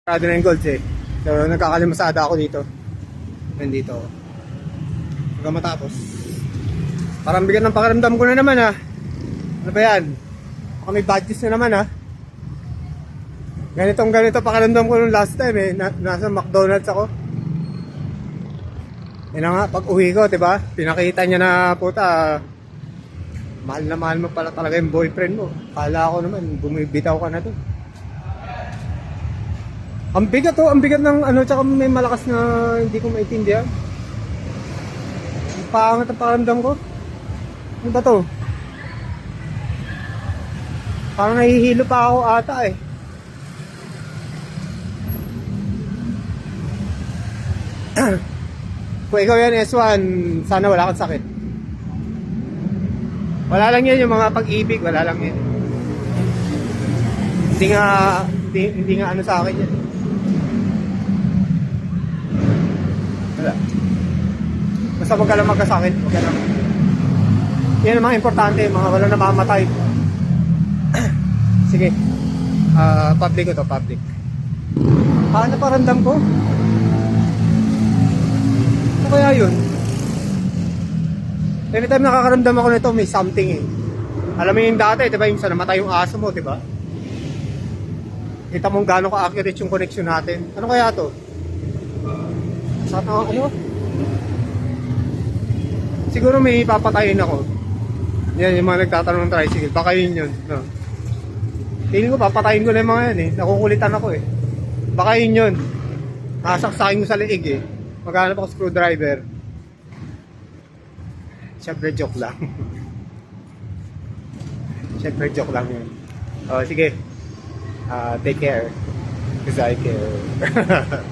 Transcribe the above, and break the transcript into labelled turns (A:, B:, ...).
A: Sarado na yung golds eh. So nagkakalimasada ako dito. Nandito ako. Hanggang matapos. Parang bigat ng pakiramdam ko na naman ha. Ano ba yan? Baka may badges na naman ha. Ganito pakiramdam ko nung last time eh. Nasa McDonald's ako. Yan na nga, pag uwi ko, diba? Pinakita niya na puta. Mahal na mahal mo pala talaga yung boyfriend mo. Kala ko naman, bumibitaw ka na doon. Ang bigat ng ano, tsaka may malakas na hindi ko maintindihan. Ang pangat ang pakiramdam ko. Ano ba to? Parang nahihilo pa ako ata eh. Kung ikaw yan S1, sana wala kang sakit. Wala lang yan yung mga pag-ibig, wala lang yan. Hindi nga ano sa akin yan. Wala. Basta wag ka lang magkasakit, wag ka lang. Yan ang mga importante, mga wala namamatay. Sige. Public ko to, public. Paano paramdam ko? Ano kaya yun? Anytime nakakaramdam ako nito, may something eh. Alam mo yung dati, diba yung sa namatay yung aso mo, diba? Kita mong gano'ng ka-accurate yung connection natin. Ano kaya to? Sa ano? Siguro may papatayin ako. Yan, yung mga nagtatanong ng tricycle. Baka yun yun. No? Feeling ko, papatayin ko na yung mga yan eh. Nakukulitan ako eh. Baka yun yun. Nakasaksakin ko sa liig eh. Maghanap ako screwdriver. Siyempre joke lang. Siyempre joke lang yun. Sige. Take care. Because I care.